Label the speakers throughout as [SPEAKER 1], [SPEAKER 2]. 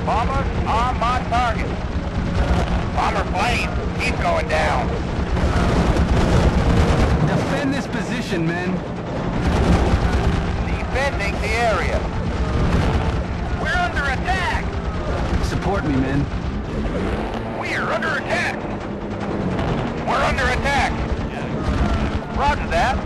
[SPEAKER 1] Bombers on my target. Bomber plane, he's going down.
[SPEAKER 2] Defend this position, men.
[SPEAKER 1] Defending the area. We're under attack.
[SPEAKER 2] Support me, men.
[SPEAKER 1] We're under attack. We're under attack. Roger that.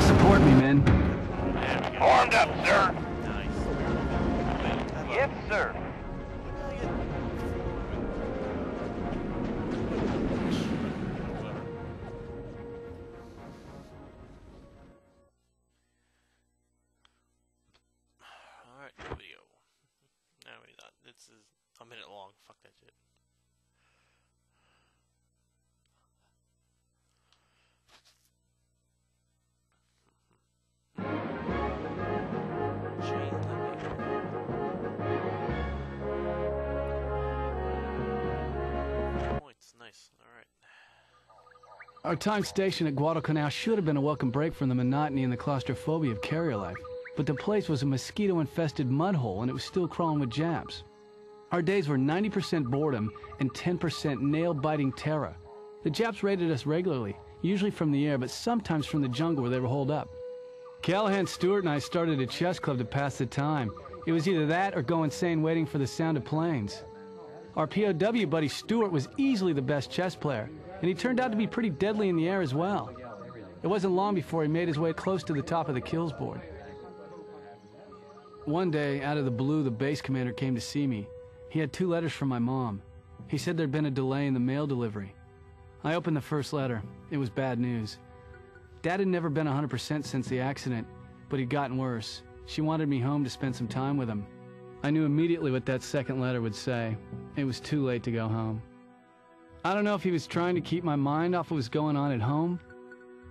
[SPEAKER 2] Support me, men.
[SPEAKER 1] Formed up, sir. Yes, sir.
[SPEAKER 3] Alright, video. No, wait, this is a minute long. Fuck that shit. Nice. Alright.
[SPEAKER 2] Our time stationed at Guadalcanal should have been a welcome break from the monotony and the claustrophobia of carrier life, but the place was a mosquito-infested mud hole and it was still crawling with Japs. Our days were 90% boredom and 10% nail-biting terror. The Japs raided us regularly, usually from the air, but sometimes from the jungle where they were holed up. Callahan, Stewart, and I started a chess club to pass the time. It was either that or go insane waiting for the sound of planes. Our POW buddy Stewart was easily the best chess player, and he turned out to be pretty deadly in the air as well. It wasn't long before he made his way close to the top of the kills board. One day, out of the blue, the base commander came to see me. He had 2 letters from my mom. He said there'd been a delay in the mail delivery. I opened the first letter. It was bad news. Dad had never been 100% since the accident, but he'd gotten worse. She wanted me home to spend some time with him. I knew immediately what that second letter would say. It was too late to go home. I don't know if he was trying to keep my mind off what was going on at home,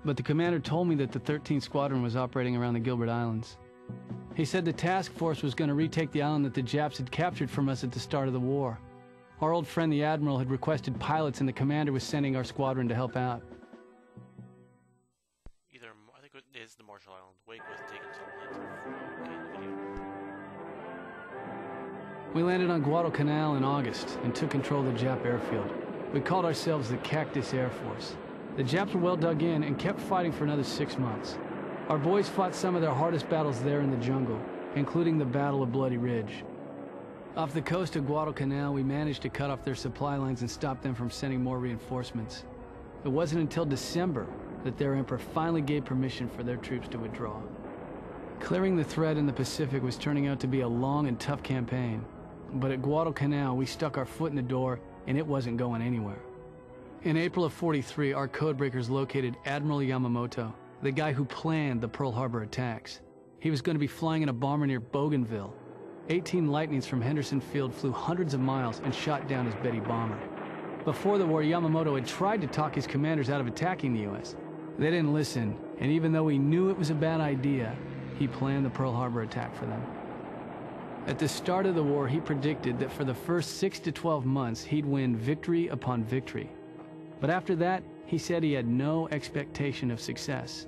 [SPEAKER 2] but the commander told me that the 13th Squadron was operating around the Gilbert Islands. He said the task force was going to retake the island that the Japs had captured from us at the start of the war. Our old friend the Admiral had requested pilots and the commander was sending our squadron to help out.
[SPEAKER 3] I think it is the Marshall Island. Wake was taken to the video.
[SPEAKER 2] We landed on Guadalcanal in August and took control of the Jap airfield. We called ourselves the Cactus Air Force. The Japs were well dug in and kept fighting for another 6 months. Our boys fought some of their hardest battles there in the jungle, including the Battle of Bloody Ridge. Off the coast of Guadalcanal, we managed to cut off their supply lines and stop them from sending more reinforcements. It wasn't until December that their emperor finally gave permission for their troops to withdraw. Clearing the threat in the Pacific was turning out to be a long and tough campaign. But at Guadalcanal, we stuck our foot in the door, and it wasn't going anywhere. In April of '43, our codebreakers located Admiral Yamamoto, the guy who planned the Pearl Harbor attacks. He was going to be flying in a bomber near Bougainville. 18 Lightnings from Henderson Field flew hundreds of miles and shot down his Betty bomber. Before the war, Yamamoto had tried to talk his commanders out of attacking the U.S. They didn't listen, and even though he knew it was a bad idea, he planned the Pearl Harbor attack for them. At the start of the war, he predicted that for the first 6 to 12 months, he'd win victory upon victory. But after that, he said he had no expectation of success.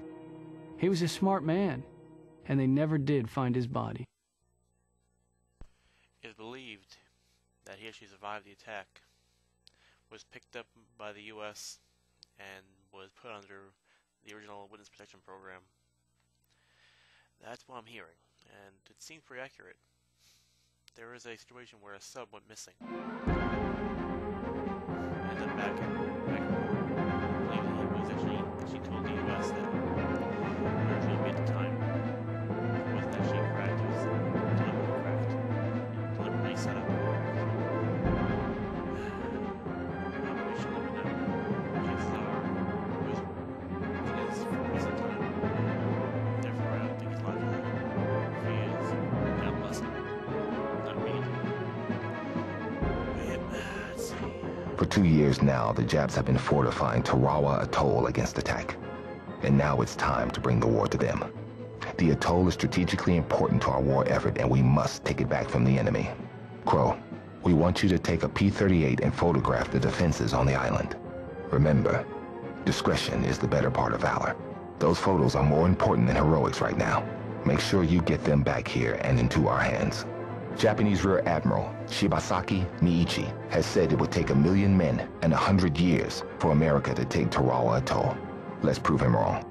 [SPEAKER 2] He was a smart man, and they never did find his body.
[SPEAKER 3] It is believed that he actually survived the attack, was picked up by the U.S., and was put under the original Witness Protection Program. That's what I'm hearing, and it seems pretty accurate. There is a situation where a sub went missing. Ended up back in I believe he was actually told the U.S. that originally at the time it wasn't actually a craft, it was a deliberate craft. Deliberately set up. We should never know. Because it is for recent time. Therefore, I don't think it's logical. If he is, God bless him.
[SPEAKER 4] For 2 years now, the Japs have been fortifying Tarawa Atoll against attack. And now it's time to bring the war to them. The atoll is strategically important to our war effort, and we must take it back from the enemy. Crow, we want you to take a P-38 and photograph the defenses on the island. Remember, discretion is the better part of valor. Those photos are more important than heroics right now. Make sure you get them back here and into our hands. Japanese Rear Admiral Shibasaki Miichi has said it would take 1,000,000 men and 100 years for America to take Tarawa Atoll. Let's prove him wrong.